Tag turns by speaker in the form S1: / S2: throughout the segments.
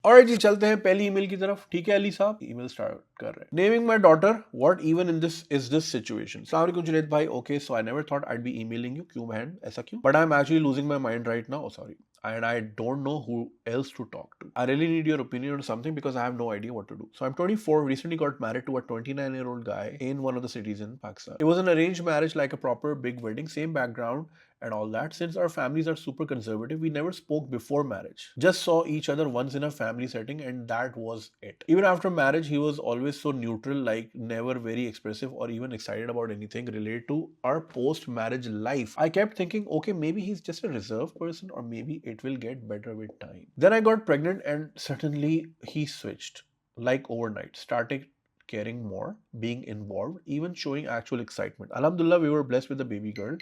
S1: और जी चलते हैं पहली ईमेल की तरफ। ठीक है अली साहब, ईमेल स्टार्ट कर रहे हैं। Naming my daughter, what even in this is this situation. अस्सलाम वालेकुम जुनैद भाई, okay so I never thought I be emailing you. क्यों बहन, ऐसा क्यों? But I am actually losing my mind right now, sorry, and I don't know who else to talk to. I really need your opinion on something because I have no idea what to do. So I'm 24, recently got married to a 29-year-old guy in one of the cities in Pakistan. It was an arranged marriage, like a proper big wedding, same background and all that. Since our families are super conservative, we never spoke before marriage. Just saw each other once in a family setting and that was it. Even after marriage, he was always so neutral, like never very expressive or even excited about anything related to our post-marriage life. I kept thinking, okay, maybe he's just a reserved person or maybe it will get better with time. Then I got pregnant and suddenly he switched like overnight, started caring more, being involved, even showing actual excitement. Alhamdulillah, we were blessed with a baby girl.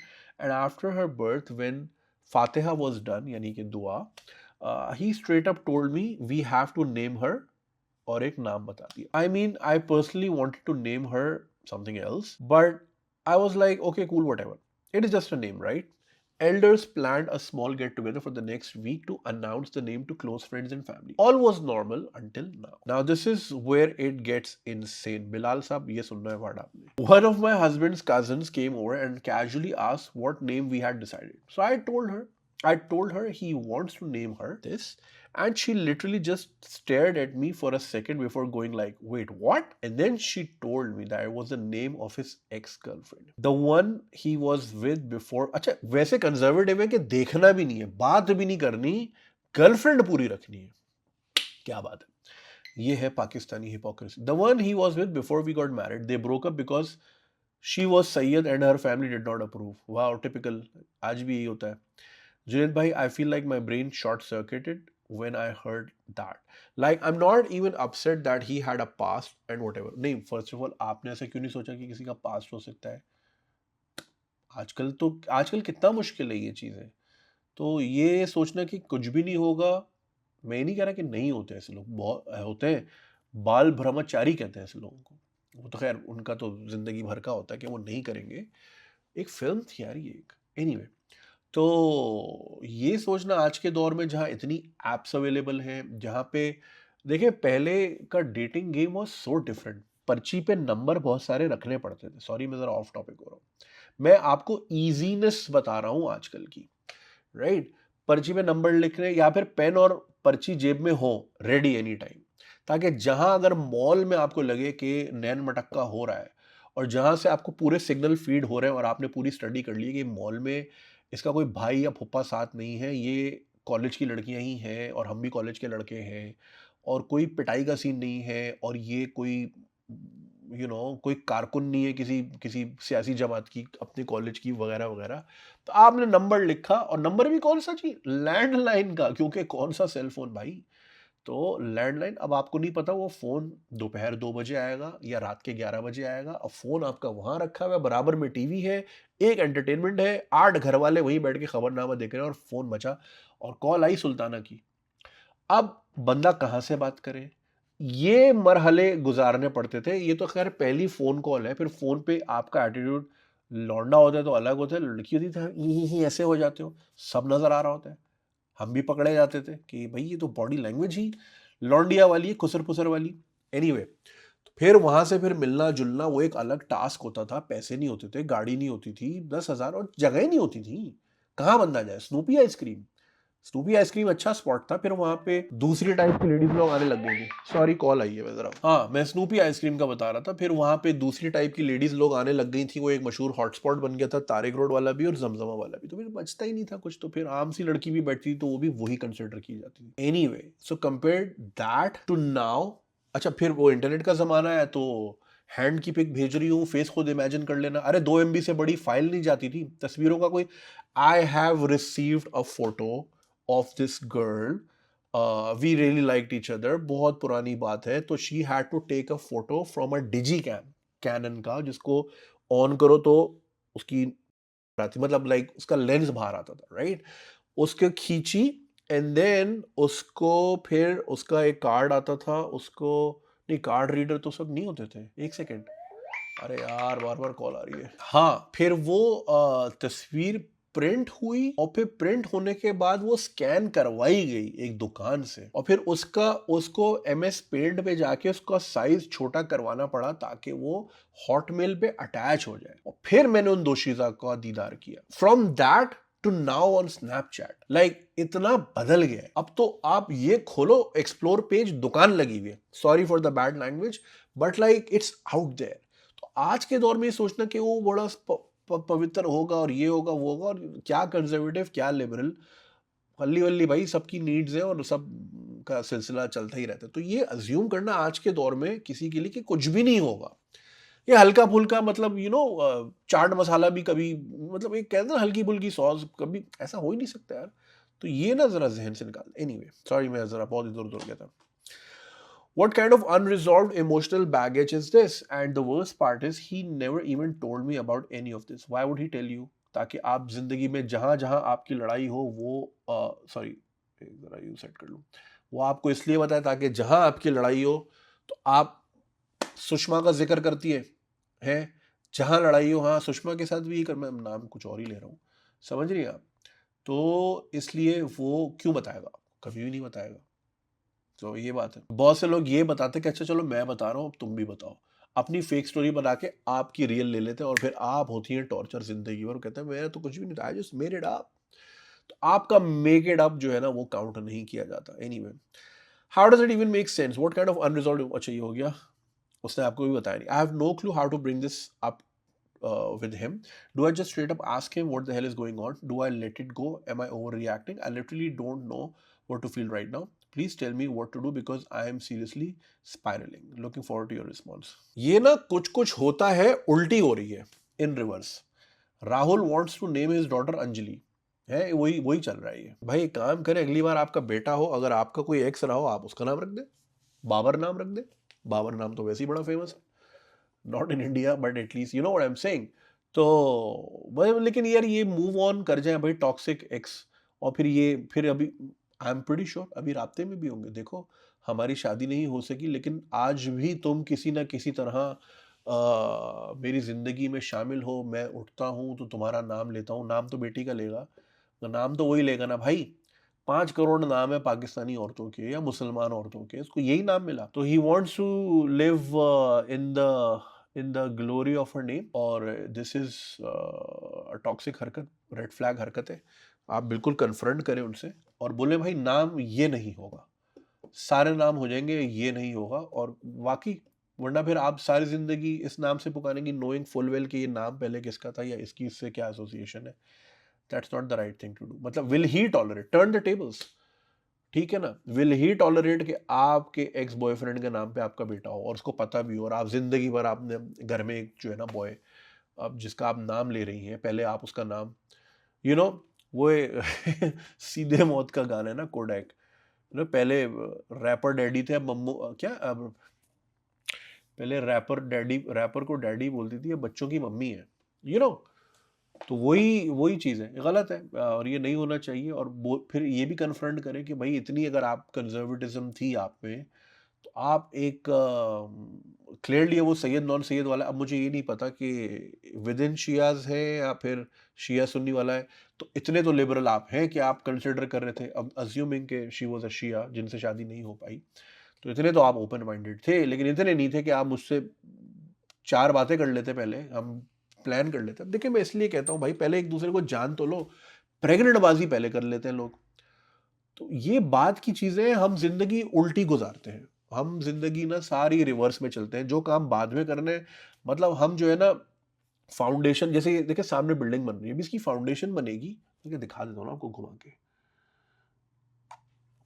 S1: And after her birth, when Fatiha was done, yani ki dua, he straight up told me we have to name her और एक नाम बता दिया. I mean, I personally wanted to name her something else, but I was like, okay, cool, whatever. It is just a name, right? Elders planned a small get together for the next week to announce the name to close friends and family. All was normal until now. Now, this is where it gets insane. Bilal Saab, ye sunna hai word aapne. One of my husband's cousins came over and casually asked what name we had decided. So I told her he wants to name her this, and she literally just stared at me for a second before going like, wait, what? And then she told me that it was the name of his ex-girlfriend, the one he was with before. अच्छा, वैसे conservative है कि देखना भी नहीं है, बात भी नहीं करनी, गर्लफ्रेंड पूरी रखनी है. क्या बात है, ये है Pakistani hypocrisy. The one he was with before we got married, they broke up because she was Sayyid and her family did not approve. Wow, typical. आज भी यही होता है. Junaid bhai, I feel like my brain short circuited when I heard that. Like, I'm not even upset that he had a past and whatever. नहीं, first of all, आपने ऐसा क्यों नहीं सोचा कि किसी का past हो सकता है? आजकल कितना मुश्किल है ये चीज़ें. तो ये सोचना कि कुछ भी नहीं होगा, मैं नहीं कह रहा कि नहीं होते ऐसे लोग, बहुत होते हैं. बाल ब्रह्मचारी कहते हैं ऐसे लोगों को. वो तो खैर उनका तो जिंदगी भर का होता है कि वो नहीं करेंगे. एक फिल्म थी यार ये एक. एनीवे, तो ये सोचना आज के दौर में जहाँ इतनी एप्स अवेलेबल हैं, जहाँ पे देखिए पहले का dating game was so different. पर्ची पे नंबर बहुत सारे रखने पड़ते थे. सॉरी, मैं ज़रा ऑफ टॉपिक हो रहा हूँ. मैं आपको ईज़ीनेस बता रहा हूँ आजकल की, राइट? पर्ची पे नंबर लिख रहे या फिर पेन और पर्ची जेब में हो, रेडी एनी टाइम, ताकि जहाँ अगर मॉल में आपको लगे कि नैन मटक्का हो रहा है और जहाँ से आपको पूरे सिग्नल फीड हो रहे हैं और आपने पूरी स्टडी कर ली है कि मॉल में इसका कोई भाई या फूफा साथ नहीं है, ये कॉलेज की लड़कियां ही हैं और हम भी कॉलेज के लड़के हैं, और कोई पिटाई का सीन नहीं है, और ये कोई कोई कारकुन नहीं है किसी किसी सियासी जमात की, अपने कॉलेज की वगैरह वगैरह. तो आपने नंबर लिखा, और नंबर भी कौन सा चीज, लैंडलाइन का, क्योंकि कौन सा सेल फोन भाई. तो लैंडलाइन. अब आपको नहीं पता वो फोन दोपहर 2 बजे आएगा या रात के 11 बजे आएगा, और फोन आपका वहां रखा हुआ है, बराबर में टीवी है, एक एंटरटेनमेंट है, 8 घर वाले वहीं बैठ के खबरनामा देख रहे हैं, और फोन बचा, और कॉल आई सुल्ताना की. अब बंदा कहाँ से बात करे, ये मरहले गुजारने पड़ते थे. ये तो खैर पहली फोन कॉल है. फिर फोन पे आपका एटीट्यूड, लौंडा होता है तो अलग होता है, लड़की होती है ही ऐसे हो जाते हो, सब नजर आ रहा होता है. हम भी पकड़े जाते थे कि भाई ये तो बॉडी लैंग्वेज ही लौंडिया वाली है, खुसर पुसर वाली. एनीवे, तो फिर वहां से फिर मिलना जुलना वो एक अलग टास्क होता था. पैसे नहीं होते थे, गाड़ी नहीं होती थी, 10,000 और जगह ही नहीं होती थी. कहाँ बंदा जाए. स्नूपी आइसक्रीम, स्नूपी आइसक्रीम अच्छा स्पॉट था. फिर वहां पे दूसरी टाइप की लेडीज लोग आने लग गई थी. सॉरी, कॉल आई है, मैं जरा, हाँ, मैं स्नूपी आइसक्रीम का बता रहा था. फिर वहां पे दूसरी टाइप की लेडीज लोग आने लग गई थी. वो एक मशहूर हॉटस्पॉट बन गया था, तारिक रोड वाला भी और जमजमा वाला भी. तो फिर बचता ही नहीं था कुछ. तो फिर आम सी लड़की भी बैठती थी तो वो भी वही कंसिडर की जाती थी. Anyway, so compare that to now. अच्छा, फिर वो इंटरनेट का जमाना है, तो हैंड की पिक भेज रही हूँ, फेस खुद इमेजिन कर लेना. अरे 2 MB से बड़ी फाइल नहीं जाती थी तस्वीरों का कोई. I have received a photo of this girl. We really liked each other. बहुत पुरानी बात है. तो she had to take a photo from a digicam, Canon का, जिसको ऑन करो तो उसकी मतलब लाइक उसका लेंस बाहर आता था, राइट? उसके खींची, एंड देन उसको फिर उसका एक कार्ड आता था. उसको नहीं, कार्ड रीडर तो सब नहीं होते थे. एक सेकेंड, अरे यार बार बार कॉल आ रही है. हाँ, फिर वो तस्वीर प्रिंट हुई और फिर प्रिंट होने के बाद वो स्कैन करवाई गई एक दुकान से और फिर उसको MS पेंट पे जाके उसका साइज छोटा करवाना पड़ा ताकि वो हॉटमेल पे अटैच हो जाए और फिर मैंने उन दोशीजा का दीदार किया। From that to now on Snapchat, like इतना बदल गया है। अब तो आप ये खोलो एक्सप्लोर पेज, दुकान लगी हुई है, sorry for the bad language but like it's out there. तो आज के दौर में ये सोचना कि वो बड़ा पवित्र होगा और ये होगा वो होगा, और क्या कंजर्वेटिव क्या लिबरल, हल्ली वल्ली भाई सबकी नीड्स है और सब का सिलसिला चलता ही रहता है। तो ये अज्यूम करना आज के दौर में किसी के लिए कि कुछ भी नहीं होगा, ये हल्का फुल्का मतलब चाट मसाला भी कभी, मतलब एक कहते हैं ना हल्की फुल्की सॉस, कभी ऐसा हो ही नहीं सकता यार। तो ये ना जरा जहन से निकाल। एनीवे सॉरी, मैं जरा बहुत इधर उधर गया था। What kind of unresolved emotional baggage is this? And the worst part is he never even told me about any of this. Why would he tell you? ताकि आप जिंदगी में जहां जहां आपकी लड़ाई हो वो सॉरी जरा यू सेट कर लूं, वो आपको इसलिए बताए ताकि जहां आपकी लड़ाई हो तो आप सुषमा का जिक्र करती है जहां लड़ाई हो, हाँ सुषमा के साथ भी कर, मैं नाम कुछ और ही ले रहा हूँ, समझ रही हैं आप? तो इसलिए वो क्यों बताएगा, कभी भी नहीं बताएगा। तो ये बात है। बहुत से लोग ये बताते कि अच्छा चलो मैं बता रहा हूँ अब तुम भी बताओ, अपनी फेक स्टोरी बना के आपकी रियल ले लेते हैं और फिर आप होती है टॉर्चर जिंदगी भर, कहते हैं मेरा तो कुछ भी नहीं था, I just made it up. तो आपका मेक इट अप जो है ना वो काउंट नहीं किया जाता। Anyway, how does it even make sense, what kind of unresolved, अच्छा ये हो गया, उसने आपको भी बताया नहीं। I have no clue how to bring this up with him. Do I just straight up ask him what the hell is going on? Do I let it go? Am I overreacting? I literally don't know what to feel right now. Please tell me what to do because I am seriously spiraling. Looking forward to your response. ये ना कुछ कुछ होता है, उल्टी हो रही है in reverse. Rahul wants to name his daughter Anjali, है वही वही चल रहा है ये। भाई एक काम करें, अगली बार आपका बेटा हो, अगर आपका कोई एक्स रहा हो, आप उसका नाम रख दे, बाबर नाम रख दे। बाबर नाम तो वैसे ही बड़ा फेमस है, not in India but at least you know what I am saying. तो लेकिन यार ये मूव ऑन कर जाए भाई टॉक्सिक एक्स, और फिर अभी आई एम प्रीटी श्योर अभी राब्ते में भी होंगे। देखो हमारी शादी नहीं हो सकी लेकिन आज भी तुम किसी ना किसी तरह मेरी जिंदगी में शामिल हो। मैं उठता हूँ तो तुम्हारा नाम लेता हूँ, नाम तो बेटी का लेगा, तो नाम तो वही लेगा ना भाई। 5 करोड़ नाम है पाकिस्तानी औरतों के या मुसलमान औरतों के, इसको यही नाम मिला। तो he wants to live in the glory of her name, और दिस इज टॉक्सिक हरकत, रेड फ्लैग हरकत है। आप बिल्कुल कन्फ्रंट करें उनसे और बोले भाई नाम ये नहीं होगा, सारे नाम हो जाएंगे, ये नहीं होगा। और वाकई वरना फिर आप सारी जिंदगी इस नाम से पुकारेंगे नोइंग फुल वेल कि ये नाम पहले किसका था या इसकी इससे क्या एसोसिएशन है। That's not the right thing to do. मतलब will he tolerate, turn the tables, ठीक है ना, विल ही टॉलरेट कि आपके एक्स बॉयफ्रेंड के नाम पे आपका बेटा हो और उसको पता भी हो, और आप जिंदगी भर आपने घर में एक जो है ना बॉय अब जिसका आप नाम ले रही हैं, पहले आप उसका नाम वो सीधे मौत का गाना है ना कोडैक, पहले रैपर डैडी थे, अब मम्मू क्या, अब पहले रैपर को डैडी बोलती थी, अब बच्चों की मम्मी है, तो वही चीज़ है, गलत है और ये नहीं होना चाहिए। और फिर ये भी कन्फ्रंट करें कि भाई इतनी अगर आप कंजर्वेटिज्म थी आप में, तो आप एक क्लियरली वो सैयद नॉन सैयद वाला, अब मुझे ये नहीं पता कि विद इन शियाज है या फिर शिया सुन्नी वाला है, तो इतने तो लिबरल आप हैं कि आप कंसिडर कर रहे थे, अब अज्यूमिंग के शी वॉज अ शिया जिनसे शादी नहीं हो पाई, तो इतने तो आप ओपन माइंडेड थे, लेकिन इतने नहीं थे कि आप मुझसे 4 बातें कर लेते, पहले हम प्लान कर लेते हैं। देखिए मैं इसलिए कहता हूँ भाई पहले एक दूसरे को जान तो लो, प्रेग्नेंट बाजी पहले कर लेते हैं लोग। तो ये बात की चीजें, हम जिंदगी उल्टी गुजारते हैं, हम जिंदगी ना सारी रिवर्स में चलते हैं, जो काम बाद में करने, मतलब हम जो है ना फाउंडेशन, जैसे देखिए सामने बिल्डिंग बन रही है, अभी इसकी फाउंडेशन बनेगी, देखिए दिखा देता हूँ ना आपको घुमा के,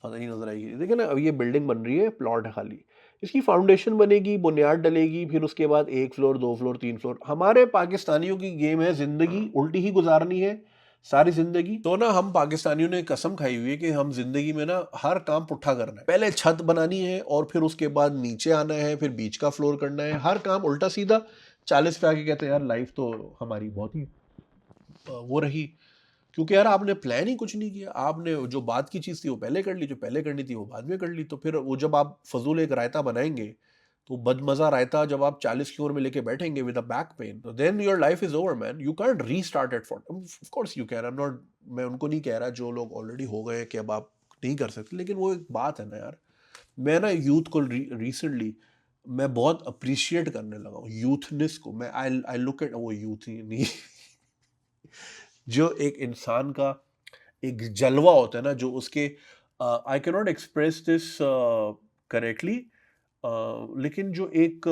S1: पता नहीं नजर आएगी, देखिए ना अब ये बिल्डिंग बन रही है, प्लॉट है खाली, इसकी फाउंडेशन बनेगी, बुनियाद डलेगी, फिर उसके बाद 1 फ्लोर 2 फ्लोर 3 फ्लोर। हमारे पाकिस्तानियों की गेम है जिंदगी उल्टी ही गुजारनी है सारी जिंदगी। तो ना हम पाकिस्तानियों ने कसम खाई हुई है कि हम जिंदगी में ना हर काम पुट्ठा करना है, पहले छत बनानी है और फिर उसके बाद नीचे आना है, फिर बीच का फ्लोर करना है, हर काम उल्टा सीधा। 40 पे आके कहते हैं यार लाइफ तो हमारी बहुत ही वो रही, क्योंकि यार आपने प्लान ही कुछ नहीं किया, आपने जो बात की चीज़ थी वो पहले कर ली, जो पहले करनी थी वो बाद में कर ली। तो फिर वो जब आप फजूल एक रायता बनाएंगे तो बदमज़ा रायता जब आप 40 की उम्र में लेके बैठेंगे विद अ बैक पेन, तो then your life is over man, you can't restart at 40। Of course you can, I am not, मैं उनको नहीं कह रहा जो लोग ऑलरेडी हो गए कि अब आप नहीं कर सकते, लेकिन वो एक बात है ना यार, मैं ना यूथ को रिसेंटली मैं बहुत अप्रिशिएट करने लगा हूँ यूथनेस को। मैं आई आई लुक एट वो यूथ ही नहीं जो एक इंसान का एक जलवा होता है ना, जो उसके I can not express this correctly, लेकिन जो एक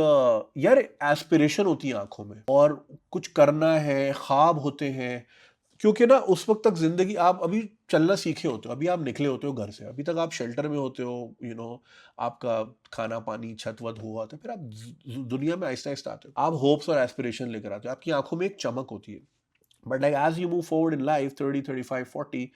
S1: यार एस्पिरेशन होती है आंखों में, और कुछ करना है, ख्वाब होते हैं। क्योंकि ना उस वक्त तक जिंदगी, आप अभी चलना सीखे होते हो, अभी आप निकले होते हो घर से, अभी तक आप शेल्टर में होते हो, आपका खाना पानी छत वत हुआ होता है, फिर आप दुनिया में आहिस्ता आहिस्ता आते हो, आप होप्स और एस्पिरेशन लेकर आते हो, आपकी आंखों में एक चमक होती है। But like as you move forward in life 30, 35, 40,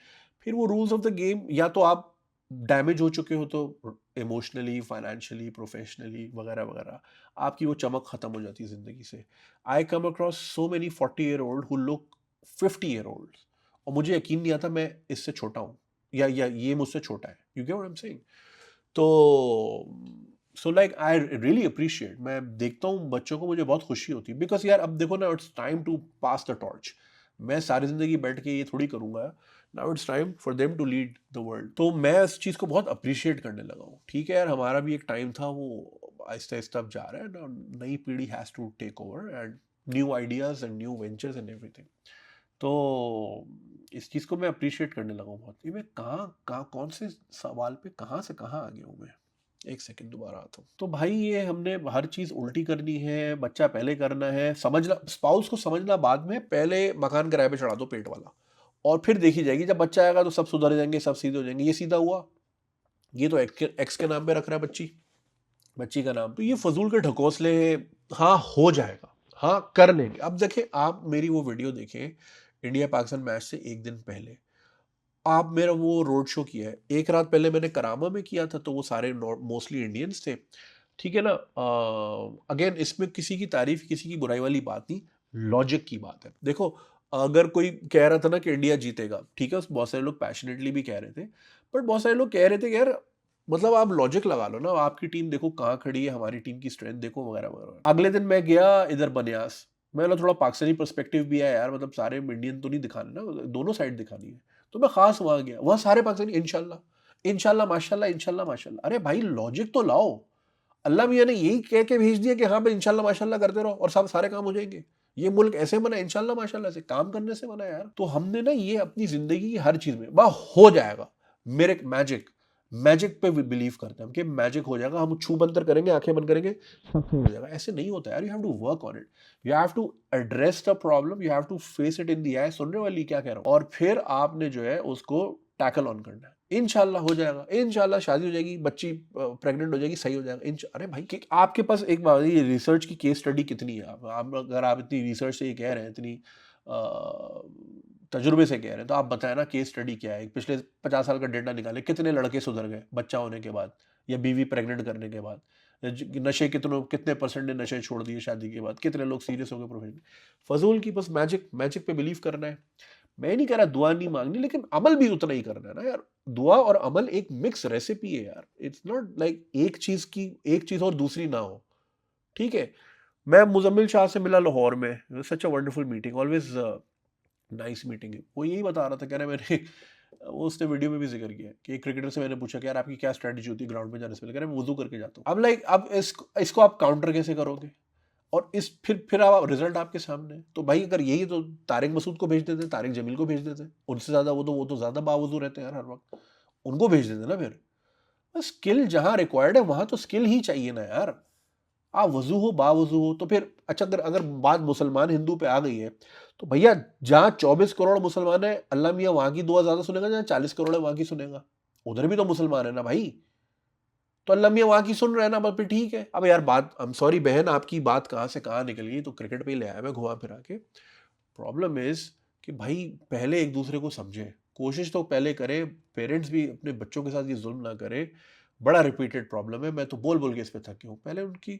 S1: फिर वो रूल्स ऑफ द गेम, या तो आप डैमेज हो चुके हो, तो इमोशनली, फाइनेंशियली, प्रोफेशनली वगैरह वगैरह, आपकी वो चमक खत्म हो जाती है जिंदगी से। I come across so many 40-year-old who look 50-year-old, और मुझे यकीन नहीं आता मैं इससे छोटा हूँ, या ये मुझसे छोटा है। You get what I am saying? तो so like I really appreciate, मैं देखता हूँ बच्चों को, मुझे बहुत खुशी होती है, बिकॉज यार अब देखो ना, it's time to pass the torch. मैं सारी जिंदगी बैठ के ये थोड़ी करूंगा, now it's time for them to lead the world. तो मैं इस चीज़ को बहुत अप्रिशिएट करने लगा हूँ। ठीक है यार, हमारा भी एक टाइम था, वो आहिस्ता आहिस्ता अब जा रहा है ना, नई पीढ़ी has to take over and new ideas and new ventures and everything. तो इस चीज़ को मैं अप्रिशिएट करने लगा हूँ बहुत। ये मैं कहाँ कहाँ कौन से सवाल पे कहाँ से कहाँ आ गया हूँ मैं, एक सेकंड, दोबारा आता हूँ। तो भाई ये हमने हर चीज़ उल्टी करनी है, बच्चा पहले करना है, समझना स्पाउस को, समझना बाद में, पहले मकान किराए पे चढ़ा दो पेट वाला, और फिर देखी जाएगी, जब बच्चा आएगा तो सब सुधर जाएंगे, सब सीधे हो जाएंगे। ये सीधा हुआ, ये तो एक्स के नाम पे रख रहा है बच्ची का नाम, तो ये फजूल के ढकोसले हैं। हाँ हो जाएगा, हाँ कर लेंगे। अब देखें, आप मेरी वो वीडियो देखें इंडिया पाकिस्तान मैच से एक दिन पहले, आप मेरा वो रोड शो किया है, एक रात पहले मैंने करामा में किया था, तो वो सारे मोस्टली इंडियंस थे। ठीक है ना, अगेन इसमें किसी की तारीफ, किसी की बुराई वाली बात नहीं, लॉजिक की बात है। देखो, अगर कोई कह रहा था ना कि इंडिया जीतेगा, ठीक है, बहुत सारे लोग पैशनेटली भी कह रहे थे, बट बहुत सारे लोग कह रहे थे कि यार, मतलब आप लॉजिक लगा लो ना, आपकी टीम देखो कहाँ खड़ी है, हमारी टीम की स्ट्रेंथ देखो, वगैरह वगैरह। अगले दिन मैं गया इधर बनियास, मैं थोड़ा पाकिस्तानी पर्सपेक्टिव भी है यार, मतलब सारे इंडियन तो नहीं दिखाने ना, दोनों साइड दिखानी है। तो मैं खास वहां गया, वहां सारे पाकिस्तानी इंशाल्लाह इंशाल्लाह माशाल्लाह इंशाल्लाह माशाल्लाह। अरे भाई लॉजिक तो लाओ। अल्लाह मियाँ ने यही कह के भेज दिया कि हाँ भाई इंशाल्लाह माशाल्लाह करते रहो और सब सारे काम हो जाएंगे। ये मुल्क ऐसे बना, इंशाल्लाह माशाल्लाह से काम करने से बना यार। तो हमने ना ये अपनी जिंदगी की हर चीज में वाह हो जाएगा, मेरे मैजिक मैजिक पे बिलीव करते हैं हम कि मैजिक हो जाएगा, हम छू मंतर करेंगे, आंखें बंद करेंगे, सब सही हो जाएगा। ऐसे नहीं होता यार, you have to work on it, you have to address the problem, you have to face it in the eye. सुन रहे वाली क्या कह रहा हूँ? और फिर आपने जो है उसको टैकल ऑन करना है। इंशाल्लाह हो जाएगा, इंशाल्लाह शादी हो जाएगी, बच्ची प्रेग्नेंट हो जाएगी, सही हो जाएगा। अरे भाई आपके पास एक बात, ये रिसर्च की केस स्टडी कितनी है? आप अगर आप इतनी रिसर्च से ये कह रहे हैं, इतनी तजुर्बे से कह रहे हैं, तो आप बताएं ना केस स्टडी क्या है? पिछले 50 साल का डेटा निकाले, कितने लड़के सुधर गए बच्चा होने के बाद या बीवी प्रेग्नेंट करने के बाद? नशे कितने परसेंट ने नशे छोड़ दिए शादी के बाद? कितने लोग सीरियस हो गए प्रोफेशनली? फजूल की बस मैजिक पे बिलीव करना है। मैं नहीं कह रहा दुआ नहीं मांगनी, लेकिन अमल भी उतना ही करना है ना यार। दुआ और अमल एक मिक्स रेसिपी है यार, इट्स नॉट लाइक एक चीज और दूसरी ना हो। ठीक है, मैं मुजम्मिल शाह से मिला लाहौर में, such a wonderful meeting, always nice meeting. वो यही बता रहा था, कह रहा मैंने वो उसने वीडियो में भी जिक्र किया कि एक क्रिकेटर से मैंने पूछा कि यार आपकी क्या स्ट्रेटजी होती है ग्राउंड में जाने से पहले? कह रहा मैं वुजू करके जाता हूँ। अब लाइक अब इसको आप काउंटर कैसे करोगे? और इस फिर आप रिजल्ट आपके सामने। तो भाई अगर यही तो तारिक मसूद को भेज देते, तारिक जमील को भेज देते, उनसे ज्यादा वो तो ज्यादा बावजू रहते हैं यार हर वक्त, उनको भेज देते ना। फिर स्किल जहां रिक्वायर्ड है वहां तो स्किल ही चाहिए ना यार। आप वजू हो बावजू हो तो फिर अच्छा, अगर बात मुसलमान हिंदू पे आ गई है, तो भैया जहां 24 करोड़ मुसलमान है, अल्लाह मियाँ वहां की दुआ ज्यादा सुनेगा, जहां 40 करोड़ है वहां की सुनेगा। उधर भी तो मुसलमान है ना भाई, तो अल्लाह मियाँ वहां की सुन रहे हैं ना, बस फिर ठीक है। अब यार बात, आई एम सॉरी बहन, आपकी बात कहाँ से कहाँ निकल गई, तो क्रिकेट पे ही ले आया मैं घुमा फिरा के। प्रॉब्लम इज कि भाई पहले एक दूसरे को समझे, कोशिश तो पहले करें, पेरेंट्स भी अपने बच्चों के साथ ये जुल्म ना करें। बड़ा रिपीटेड प्रॉब्लम है, मैं तो बोल बोल के इस पे थक गया हूँ। पहले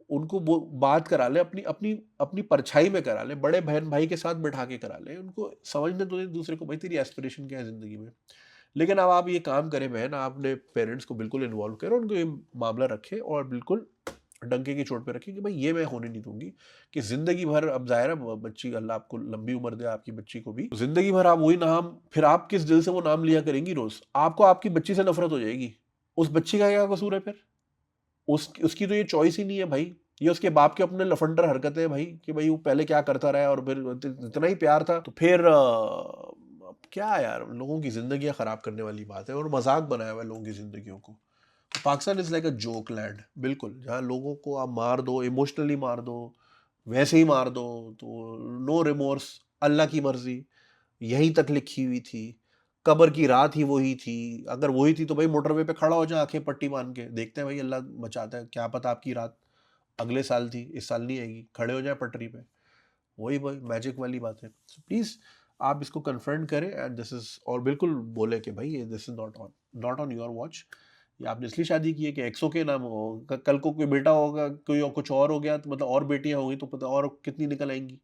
S1: उनको बात करा ले, अपनी अपनी अपनी परछाई में करा ले, बड़े बहन भाई के साथ बैठा के करा ले, उनको समझने दो एक दूसरे को, भाई तेरी एस्पिरेशन क्या है जिंदगी में। लेकिन अब आप ये काम करें बहन, आपने पेरेंट्स को बिल्कुल इन्वॉल्व करें, उनको ये मामला रखें और बिल्कुल डंके की चोट पे रखी कि भाई ये मैं होने नहीं दूंगी कि जिंदगी भर, अब जाहिर है बच्ची, अल्लाह आपको लंबी उम्र दे आपकी बच्ची को भी, जिंदगी भर आप वही नाम, फिर आप किस दिल से वो नाम लिया करेंगी रोज, आपको आपकी बच्ची से नफरत हो जाएगी। उस बच्ची का क्या कसूर है फिर? उसकी तो ये चॉइस ही नहीं है भाई, ये उसके बाप के अपने लफंडर हरकतें हैं भाई, कि भाई वो पहले क्या करता रहा और फिर इतना ही प्यार था तो फिर अब क्या यार, लोगों की जिंदगियां खराब करने वाली बात है और मजाक बनाया हुआ है लोगों की जिंदगियों को। Pakistan is like a joke land, बिल्कुल, जहाँ लोगों को आप मार दो, इमोशनली मार दो, वैसे ही मार दो, तो नो रिमोर्स, अल्लाह की मर्जी, यहीं तक लिखी हुई थी, कब्र की रात ही वही थी, अगर वही थी तो भाई मोटरवे पे खड़ा हो जाए आंखें पट्टी बांध के, देखते हैं भाई अल्लाह बचाता है, क्या पता आपकी रात अगले साल थी, इस साल नहीं आएगी, खड़े हो जाए पटरी पे, वही भाई मैजिक वाली बात है। सो प्लीज आप इसको कन्फ्रंट करें एंड दिस इज, और बिल्कुल बोले कि भाई this is not on your watch, ये आपने इसलिए शादी की है कि एक्सो के नाम हो, कल को कोई बेटा होगा, कोई और कुछ और हो गया तो मतलब और बेटियां होंगी तो पता और कितनी निकल आएंगी,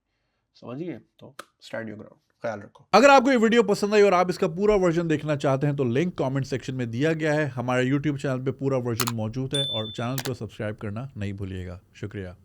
S1: समझिए? तो स्टैंड योर ग्राउंड, ख्याल रखो।
S2: अगर आपको ये वीडियो पसंद आई और आप इसका पूरा वर्जन देखना चाहते हैं तो लिंक कमेंट सेक्शन में दिया गया है। हमारे यूट्यूब चैनल पे पूरा वर्जन मौजूद है और चैनल को सब्सक्राइब करना नहीं भूलिएगा। शुक्रिया।